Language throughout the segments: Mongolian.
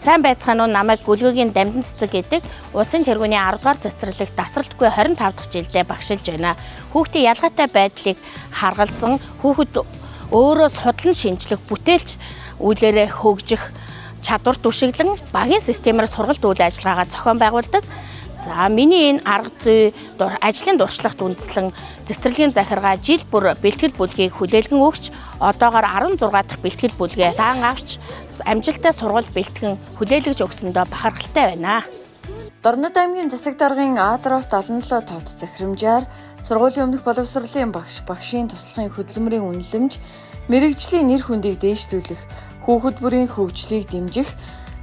Сайн байцгаана уу, намайг Гүлгөгийн Дамжин цэцэг гэдэг улсын тэргүүний 10 дугаар цэцэрлэгт тасралтгүй 25 дахь жилдээ багшилж байна. Хүүхдийн ялгаатай байдлыг харгалзан хүүхэд өөрөө судлан шинжлэх, бүтээлч үйлээрээ хөгжих чадвар түшиглэн багийн системээр сургалт үйл ажиллагаагаа зохион байгуулдаг. За миний энэ арга зүй ажлын дуршлагт үндэслэн цэцэрлэгийн захиргаа жил бүр бэлтгэл бүлгийг хүлээлгэн өгч одоогоор 16 дахь бэлтгэл бүлгээ даан авч амжилттай сургалт бэлтгэн хүлээлгэж өгсөндөө бахархалтай байна. Дорнод аймгийн засаг даргын Аадрофт олонлоо товт захирамжаар сургуулийн өмнөх боловсролын багшийн туслахын хөдөлмөрийн үнэлэмж, мэрэгжлийн нэр хүндийг дээшлүүлэх, хүүхэд бүрийн хөгжлийг дэмжих,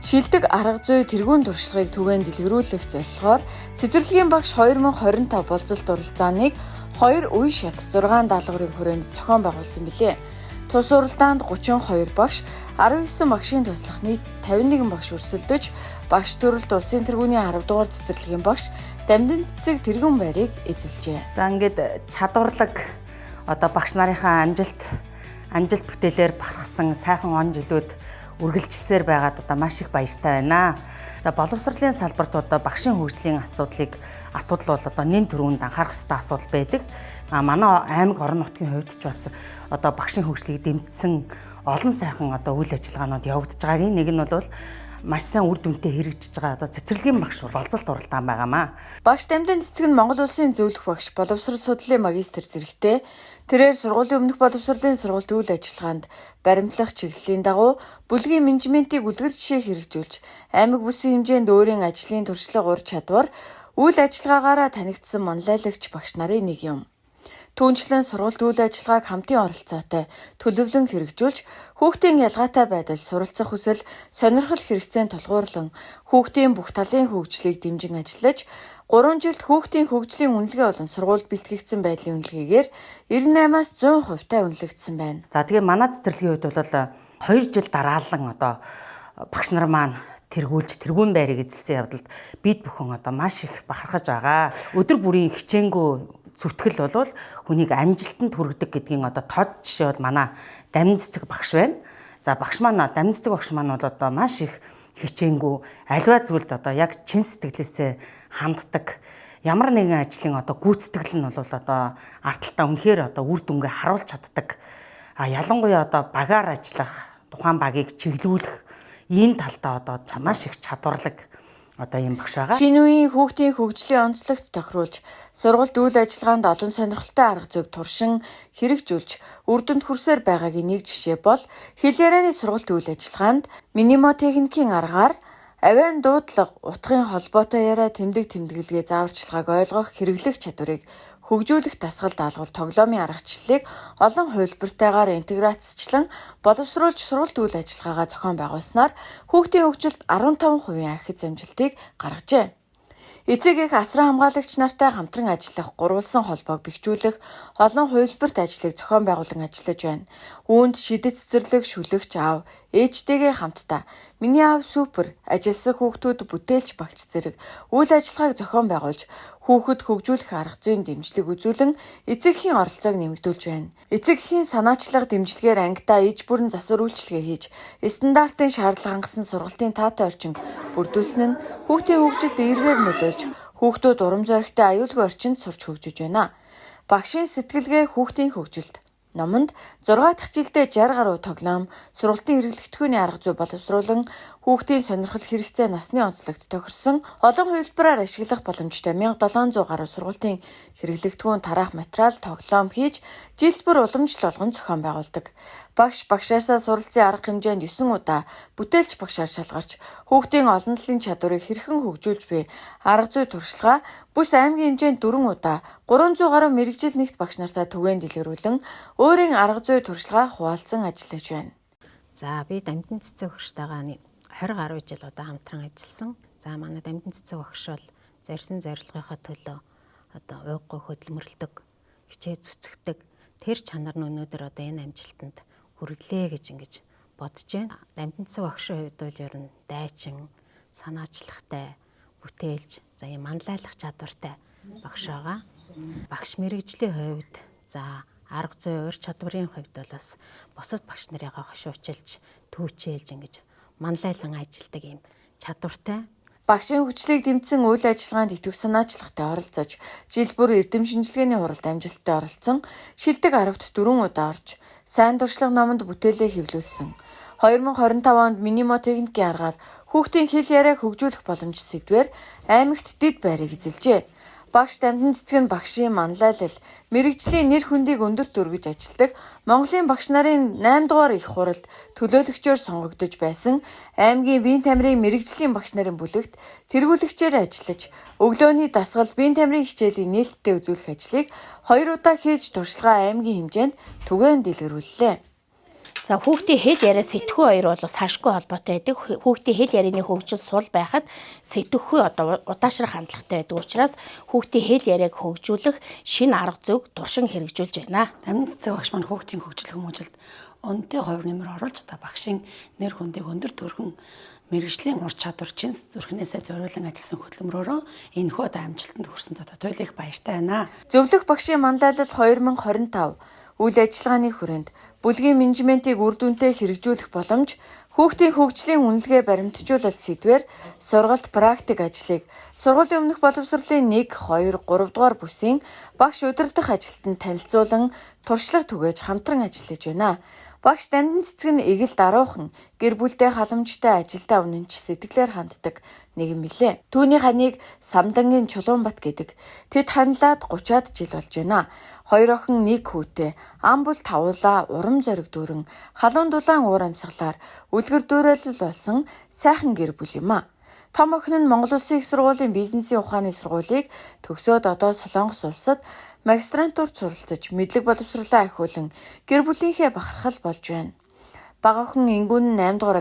шилдэг арга зүй тэргуун туршлагыг түгээн дэлгэрүүлэх зорилгоор цэцэрлэгийн багш 2025 болцолт уралдааныг 2 үе шат 6 даалгаврын хүрээнд зохион байгуулсан билээ. Тус уралдаанд 32 багш, 19 багшийн туслах нийт 51 багш өрсөлдөж, багш төрөлт улсын тэргүүний 10 дугаар цэцэрлэгийн багш Дамжин цэцэг тэргүүн байрыг эзэлжээ. За ингээд чадварлаг багш нарынхаа амжилт бүтээлээр бахархсан сайхан он жилүүд үргэлжилсээр байгаад маш их баяртай байна. За боловсролын салбарт багшийн хөгжлийн асуудал бол нэн төрөнд анхаарах ёстой асуудал байдаг. Манай аймаг орон нутгийн хувьд ч бас багшийн хөгжлийг дэмжсэн олон сайхан үйл ажиллагаанууд явагдаж байгааг нэг нь бол маш сайн үр дүнтэй хэрэгжиж байгаа цэцэрлэгийн багш болцолт уралдаан байгаамаа. Багш Дамжин цэцэг нь Монгол Улсын зөвлөх багш, боловсрол судлалын магистр зэрэгтэй. Тэрээр сургуулийн өмнөх боловсролын сургалт үйл ажиллагаанд баримтлах чиглэлийн дагуу бүлгийн менежментийг үлгэр жишээ хэрэгжүүлж, аймаг бүсийн хэмжээнд өөрийн ажлын туршлага, ур чадвар, үйл ажиллагаагаараа танигдсан манлайлагч багш нарын нэг юм. Түүнчлэн сургалт үйл ажиллагааг хамтын оролцоотой төлөвлөн хэрэгжүүлж, хүүхдийн ялгаатай байдал, суралцах хүсэл, сонирхол хэрэгцээнд тулгуурлан хүүхдийн бүх талын хөгжлийг дэмжин ажиллаж, 3 жилд хүүхдийн хөгжлийн үнэлгээ болон сургуульд бэлтгэгдсэн байдлын үнэлгээгээр 98-аас 100% та үнэлэгдсэн байна. За тэгээ манай цэцэрлэгийн хувьд бол 2 жил дараалан багш нар маань тэргүүн байрыг эзэлсэн явдалд бид бүхэн маш их бахархаж байгаа. Өдөр бүрийн хичээнгүй зүтгэл бол хүнийг амжилтанд хүргэдэг гэдгийн тод жишээ бол манай Дамжин цэцэг багш байна. За багш маань Дамжин цэцэг багш маань бол маш их хичээнгүй аливаа зүйлд яг чин сэтгэлээсээ ханддаг. Ямар нэгэн ажлын гүйцэтгэл нь бол арталтаа үнэхээр үр дүнгээ харуулж чаддаг. Ялангуяа багаар ажиллах, тухайн багийг чиглүүлэх энэ талдаа маш их чадварлаг ийм багш байгаа. Шинэ үеийн хүүхдийн хөгжлийн онцлогт тохируулж, сургалт үйл ажиллагаанд олон сонирхолтой арга зүйг туршин хэрэгжүүлж, үр дүнд хүрсээр байгаагийн нэг жишээ бол хэл ярианы сургалт үйл ажиллагаанд мнемотехникийн аргаар авиан дуудлага, утгын холбоотой яриа тэмдэглэгээ зааварчилгааг ойлгох, хэрэглэх чадварыг хөгжүүлэх дасгал даалгавар тоглоомын аргачлалыг олон хувилбартайгаар интеграцчлан боловсруулж сургалт үйл ажиллагаагаа зохион байгуулснаар хүүхдийн хөгжилд 15% ахиц амжилтыг гаргажээ. Эцэг эх асран хамгаалагч нартай хамтран ажиллах, гурвалсан холбоог бэхжүүлэх олон хувилбарт ажлыг зохион байгуулан ажиллаж байна. Үүнд шидэт цэцэрлэг, шүлэгч аав, ээжтэйгээ хамтдаа миний аав супер, ажилсан хүүхдүүд бүтээлч багч зэрэг үйл ажиллагааг зохион байгуулж, хүүхэд хөгжүүлэх арга зүйн дэмжлэг үзүүлэн эцэгхийн оролцоог нэмэгдүүлж байна. Эцэгхийн санаачлага дэмжлэгээр ангидаа иж бүрэн засвар үйлчилгээ хийж, стандартын шаардлага хангасан сургалтын таатай орчинг бүрдүүлсэн нь хүүхдийн хөгжилд эергээр нөлөөлж, хүүхдүүд урам зоригтой аюулгүй орчинд сурч хөгжиж байна. Багшийн сэтгэлгээ хүүхдийн хөгжилд номонд 6 дахь жилдээ 60 гаруй тоглоом, сургалтын хэрэглэгдэхүүний арга зүй боловсруулан хүүхдийн сонирхол хэрэгцээ насны онцлогт тохирсон олон хувилбараар ашиглах боломжтой 1700 гаруй сургалтын хэрэглэгдэхүүн тараах материал тоглоом хийж жилд бүр уламжлал болгон зохион байгуулдаг. Багш багшаасаа суралцсан арга хэмжээнд 9 удаа бүтээлч багшаар шалгарч хүүхдийн олон талын чадварыг хэрхэн хөгжүүлж буй арга зүй туршлага бүс аймгийн хэмжээнд 4 удаа 300 гаруй мэрэгжил нэгт багш нартай түгээн дэлгэрүүлэн өөрийн арга зүй туршлагаа хуваалцан ажиллаж байна. За би Дамжин цэцэг багштайгаа 20 гаруй жил хамтран ажилласан. За манай Дамжин цэцэг багш бол зорьсон зорилгынхаа төлөө уйггүй хөдөлмөрлөдөг, хичээ зүтгэдэг. Тэр чанар нь өнөөдөр энэ амжилтанд хүргэлээ гэж бодож байна. Дамжин цэцэг багшийн хувьд бол ер нь дайчин, санаачлагтай, бүтээлч, за ийм манлайлах чадвартай багш байгаа. Багш мэрэгжлийн хувьд арга зүй, ур чадварын хувьд бол бас бусад багш нарыгаа хошуучилж, түүчээлж манлайлан ажилдаг юм чадвартай. Багшийн хүчлийг дэмжсэн үйл ажиллагаанд идэвх санаачлагтай оролцож, жил бүр эрдэм шинжилгээний хуралд амжилттай оролцсон, шилдэг 10-т 4 удаа орж, сайн дуршлаг номонд бүтээлээ хэвлүүлсэн. 2025 онд Минимо техникийн аргаар хүүхдийн хэл яриаг хөгжүүлэх боломж сэдвээр аймагт дэд байрыг эзэлжээ. Багш Дамжин цэцэг нь багшийн манлайлал, мэрэгжлийн нэр хүндийг өндөрт өргөж ажилдаг Монголын багш нарын 8 дугаар их хуралд төлөөлөгчөөр сонгогдож байсан аймгийн биеийн тамирын мэрэгжлийн багш нарын бүлэгт тэргүүлэгчээр ажиллаж, өглөөний дасгал биеийн тамирын хичээлийн нээлттэй үзүүлэх ажлыг 2 удаа хийж туршлагаа аймгийн хэмжээнд түгээн дэлгэрүүллээ. За хүүхдийн хэл яриа сэтгхүй хоёр бол бас хашгүй холбоотой байдаг. Хүүхдийн хэл ярианы хөгжил сул байхад сэтгхүй одоо удаашрах хандлагатай байдаг учраас хүүхдийн хэл яриаг хөгжүүлэх шинэ арга зүйг туршин хэрэгжүүлж байна. Дамжин цэцэг багш маань хүүхдийн хөгжил хүмүүжилд онтой хувь нэмэр оруулж одоо багшийн нэр хүндийг өндөр төрхөн мэрэгжлийн ур чадвар чинс зүрхнээсээ зориулан ажилласан хөтөлмөрөөрөө энэхүү одоо амжилтанд хүрсэнд одоо туйлын их баяртай байна. Зөвлөх багшийн манлайлал 2025 үйл ажиллагааны хүрээнд бүлгийн менежментийг үр дүнтэй хэрэгжүүлэх боломж, хүүхдийн хөгжлийн үнэлгээ баримтжуулалт сэдвээр сургалт практик ажлыг сургуулийн өмнөх боловсролын 1, 2, 3 дугаар бүсийн багш удирдах ажилтнанд танилцуулан туршлага түгээж хамтран ажиллаж байна. Багш Дамжин цэцэг нь эгэл даруухан гэр бүлтэй халамжтай ажилдаа үнэнч сэтгэлээр ханддаг нэгэн билээ. Түүний ханыг Самдангийн Чулуунбат гэдэг. Тэд ханлаад 30-аад жил болж байна. 2 охин 1 хүүтэй, ам бол тавуулаа, урам зориг дүүрэн, халуун дулаан уур амьсгалаар үлгэр дуурайлал болсон сайхан гэр бүл юм а. Том охин нь Монгол Улсын их сургуулийн бизнесийн ухааны сургуулийг төгсөөд одоо Солонгос улсад магистрантурт суралцаж мэдлэг боловсролоо ахиулан гэр бүлийнхээ бахархал болж байна. Бага охин Ингүүн 8 дугаар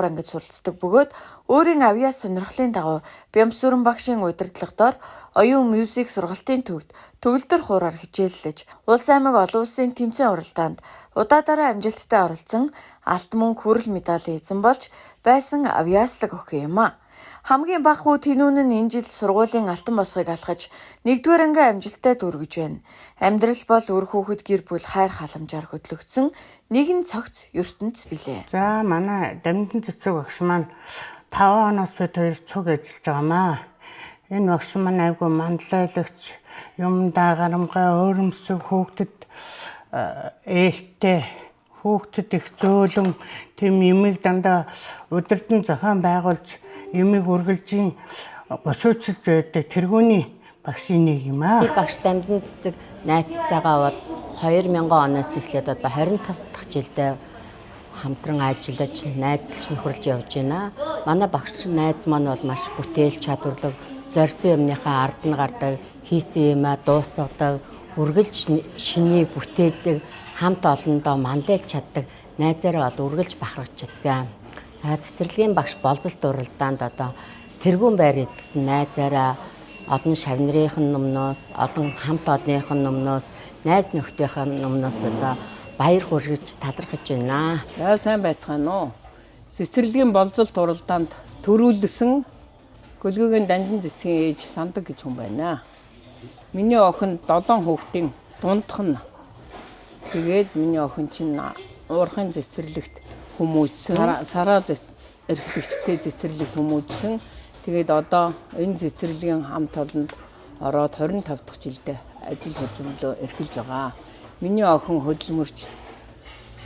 ангид суралцдаг бөгөөд өөрийн авьяас сонирхлын дагуу Бямсүрэн багшийн удирдлагаар оюун мьюзик сургалтын төвд төгөлдөр хуураар хичээллэж, улс аймаг олон улсын тэмцээн уралдаанд удаа амжилттай оролцсон алт мөнгө хүрэл медалийн эзэн болж байсан авьяаслаг охин юм а. Хамгийн бага хүү Тэнүүн нь энэ жил сургуулийн алтан босгыг алхаж 1-р ангийн амжилттай дүүргэж байна. Амьдрал бол үр хүүхэд гэр бүл хайр халамжаар хөдлөгдсөн нэгэн цогц ертөнц билээ. За манай Дамжин цэцэг багш маань 5 оноос бид хоёр цуг ажиллаж байгаамаа. Энэ багш маань айгүй манлайлагч, юмдаа гарамгай өөрөмсөг хүүхдэд ээлтэй хүүхдэд их зөөлөн тэм юмыг дандаа удирдан зохион байгуулж юмыг үргэлжийн босоочилж байдаг тэргүүний багшийн нэг юм аа. Багш Дамжин цэцэг найзтайгаа бол 2000 оноос эхлээд одоо 25 дахь жилдээ хамтран ажиллаж найзлж нөхөрлж явж байна. Манай багш найз маань бол маш бүтээл чадварлаг, зорьсон юмныхаа ард нь гардаг, хийсэн юмаа дуусгадаг, үргэлж шиний бүтээдэг, хамт олондоо манлайлж чаддаг найзаараа бол үргэлж бахархаж чаддаг. За цэцэрлэгийн багш болзолт уралдаанд одоо тэргүүн байр эзэлсэн найзаараа олон шавнырынхын өмнөөс, олон хамт олонныхын өмнөөс, найз нөхдийнхээ өмнөөс одоо баяр хүргэж талархаж байна. За сайн байцгаана уу. Цэцэрлэгийн болзолт уралдаанд төрүүлсэн Гөлгөөгийн Дамжин цэцгийн ээж Сандаг гэж хүн байна. Миний охин 7 хүүхдийн дундх нь. Тэгээд миний охин чинь уурхайн цэцэрлэгт хүмүүжсэн, сараа эрхлэгчтэй цэцэрлэгт хүмүүжсэн. Тэгээд одоо энэ цэцэрлэгийн хамт олонд ороод 25 дахь жилдээ ажил хөдөлмөрлөө эрхэлж байгаа. Миний охин хөдөлмөрч,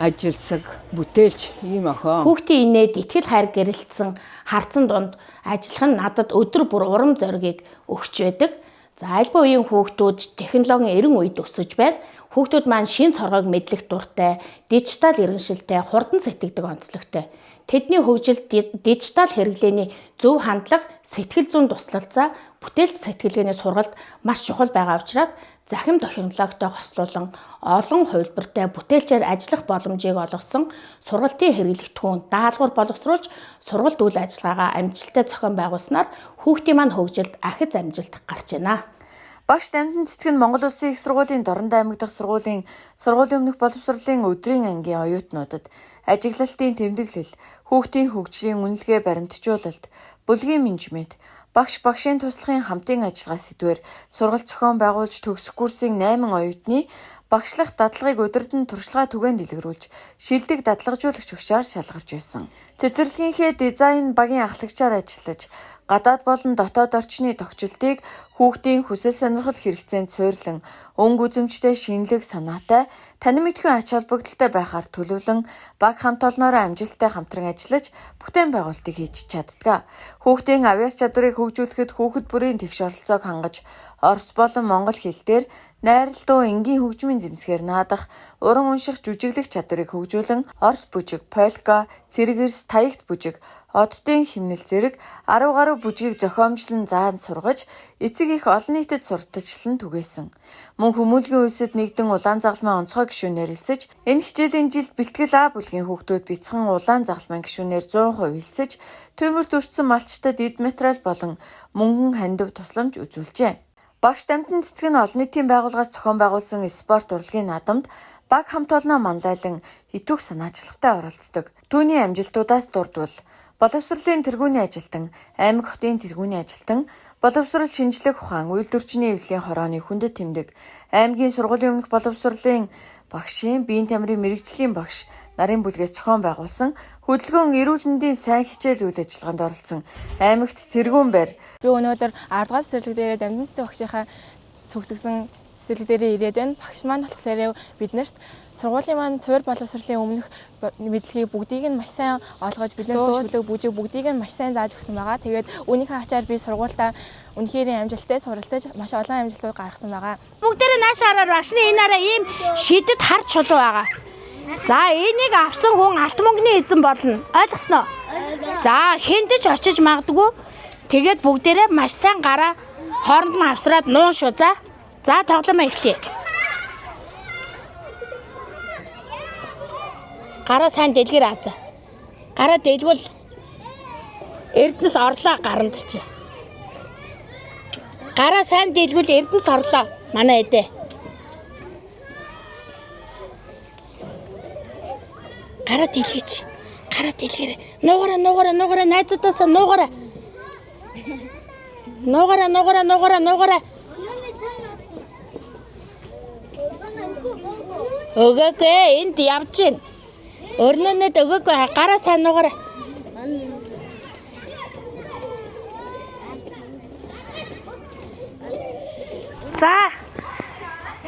ажилсаг, бүтээлч ийм охин. Хүүхдийн инээд итгэл хайр гэрэлтсэн харцан дунд ажиллах нь надад өдөр бүр урам зоригийг өгч байдаг. За альбаа үеийн хүүхдүүд технологийн эрен үед өсөж байна. Хүүхдүүд маань шин цоргойг мэдлэх дуртай, дижитал иргэншилтэй, хурдан сэтгэдэг онцлогтой. Тэдний хөгжилд дижитал хэрэглээний зөв хандлага, сэтгэл зүйн туслалцаа, бүтээлч сэтгэлгээний сургалт маш чухал байгаа учраас захим технологитой хослуулан олон хувилбартай бүтээлчээр ажиллах боломжийг олгосон сургалтын хэрэглэгдэхүүн даалгавар боловсруулж сургалт үйл ажиллагаагаа амжилттай зохион байгуулснаар хүүхдийн маань хөгжилд ахиц амжилт гарч байна. Багш Дамжин цэцэг нь Монгол Улсын их сургуулийн Дорнод аймаг дахь сургуулийн өмнөх боловсролын өдрийн ангийн оюутнуудад ажиглалтын тэмдэглэл, хүүхдийн хөгжлийн үнэлгээ баримтжуулалт, бүлгийн менежмент, багшийн туслахын хамтын ажиллагаа сэдвээр сургалт зохион байгуулж төгсөх курсын 8 оюутны багшлах дадлагыг өдөртөн туршлага түгээн дэлгэрүүлж, шилдэг дадлагжуулагч өгшөөр шалгарч байсан. Цэцэрлэгийнхээ дизайн багийн ахлагчаар ажиллаж, гадаад болон дотоод орчны тогтчлтыг хүүхдийн хүсэл сонирхол хэрэгцээнд суйрлан, өнгө үзэмжтэй шинэлэг санаатай, танин мэдхүйн ач холбогдолтой байхаар төлөвлөн баг хамт олноороо амжилттай хамтран ажиллаж, бүтээн байгуулалтыг хийж чаддаг. Хүүхдийн авьяас чадварыг хөгжүүлэхэд хүүхэд бүрийн тэгш оролцоог хангаж, Орос болон монгол хэл дээр найралтуу энгийн хөгжмийн зэмсгээр наадах, уран унших жүжиглэх чадварыг хөгжүүлэн Орос бүжиг, полька, цэрэгэрс, таягт бүжиг, оддын химнэл зэрэг 10 гаруй бүжгийг зохиомжлон заан сургаж, эцэг их олон нийтэд сурталчлан түгээсэн. Мөн хүмүүлгийн үсэд нэгдэн улаан загалмайн онцгой гишүүнээр элсэж, энэ хичээлийн жилд бэлтгэл А бүлгийн хүүхдүүд бяцхан улаан загалмайн гишүүнээр 100% элсэж, төмөрт өртсөн малчтад эд материал болон мөнгөн хандив тусламж үзүүлжээ. Багш дамтны цэцэг нь олон нийтийн байгууллагаас зохион байгуулсан спорт урлагийн наадамд баг хамт олноо манлайлан итвэх санаачлагтай оролцдог. Түүний амжилтуудаас дурдвал боловсролын тэргүүний ажилтан, аймаг хотын тэргүүний ажилтан, боловсрол шинжлэх ухаан, үйлдвэрчний эвлэлийн хорооны хүндэт тэмдэг, аймгийн сургуулийн өмнөх боловсролын багшийн, биеийн тамирын мэрэгжлийн багш нарын бүлгээс зохион байгуулсан хөдөлгөөн эрүүл мэндийн сайн хичээл үйл ажиллагаанд оролцсон аймагт тэргүүн байр. Би өнөөдөр 10 дугаар цэцэрлэг дээрээ дамжин цэцэг багшийнхаа цогцгсон цэцэрлэг дээрээ ирээд байна. Багш маань болохоор биднэрт сургуулийн маань цувар боловсролын өмнөх мэдлэгийг бүгдийг нь маш сайн олгож, бидний дуу шүлэг бүжиг бүгдийг нь маш сайн зааж өгсөн байгаа. Тэгээд үүнийхээ ачаар би сургуультаа үнэхээр амжилттай суралцаж маш олон амжилтууд гаргасан байгаа. Бүгдээрээ наашаараар багшны энэ араа ийм шидэд харж чулуу байгаа. За энийг авсан хүн алт мөнгөний эзэн болно. Ойлгосноо? За хэндэж очиж магадгүй. Тэгээд бүгдээрээ маш сайн гараа хооронд нь авсраад нуун шүү. За тоглоом эхлэе. Гараа сайн дэлгэр аа. Гараа дэлгүүл Эрдэнэс орлоо гаранд чи. Гараа сайн дэлгүүл Эрдэнэс орлоо. Манай эдээ. Гараа дэлгэж. Гараа дэлгэр. Нуугараа найзуудаасаа нуугараа. Нуугараа. Өгөөгүй энд явж гин. Өрнөнөд өгөөгүй гараа сайн нуугараа. За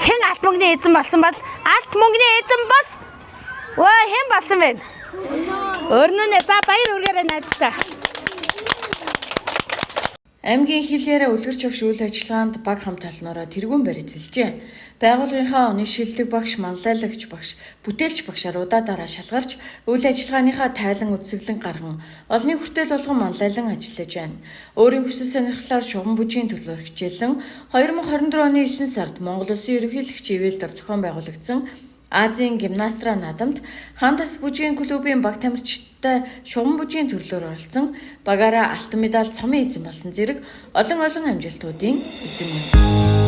хэн алт мөнгөний эзэн болсон бол алт мөнгөний эзэн бос. Өө хэн болсон бэ? Өрнөнө за баяр үргээрээ найзтай. Аймгийн хил яриа үлгэрч өгш үйл ажиллагаанд баг хамт олноороо тэргүүн барь эзэлжээ. Байгууллагынхаа оны шилдэг багш, манлайлагч багш, бүтээлч багшаар удаадараа шалгарч үйл ажиллагааныхаа тайлан үзэсгэлэн гарган олонний хүртэл болгон манлайлан ажиллаж байна. Өөрийн хүсэл сонирхлоор шугам бүжгийн төлөөлөх хичээлэн 2024 оны 9 сард Монгол Улсын ерөнхийлөгч ивэлдэр зохион байгуулагдсан Азийн гимнастра наадамд Хандас бүжгийн клубын баг тамирчидтай шугам бүжгийн төрлөөр оролцсон багаараа алтан медаль цомын эзэн болсон зэрэг олон амжилтуудын эзэн юм.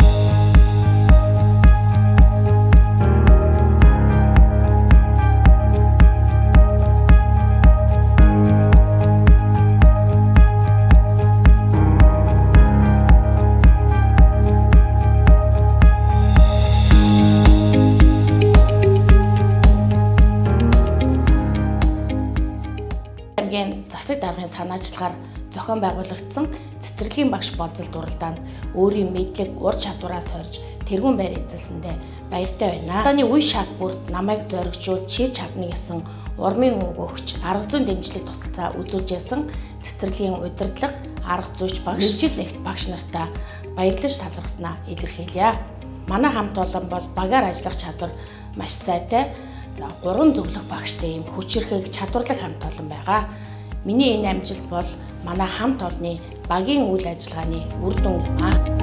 Засаг даргын санаачлагаар зохион байгуулагдсан цэцэрлэгийн багш болцол дуралдаанд өөрийн мэдлэг, ур чадвараас сорж тэргүүн байр эзэлсэндээ баяртай байна. Одооны үе шат бүрд намайг зоригжуул чи чадна гэсэн урмын үг өгч арга зүйн дэмжлэг тусалцаа үзүүлж ясан цэцэрлэгийн удирдлага, арга зүйч багш, мэргэжил нэгт багш нартаа баярлаж талархснаа илэрхийлье. Манай хамт олон бол багаар ажиллах чадвар маш сайтай. За 3 зөвлөх багштай юм хүчирхэг чадварлаг хамт олон байгаа. Миний энэ амжилт бол манай хамт олонны багийн үйл ажиллагааны үр дүн юм аа.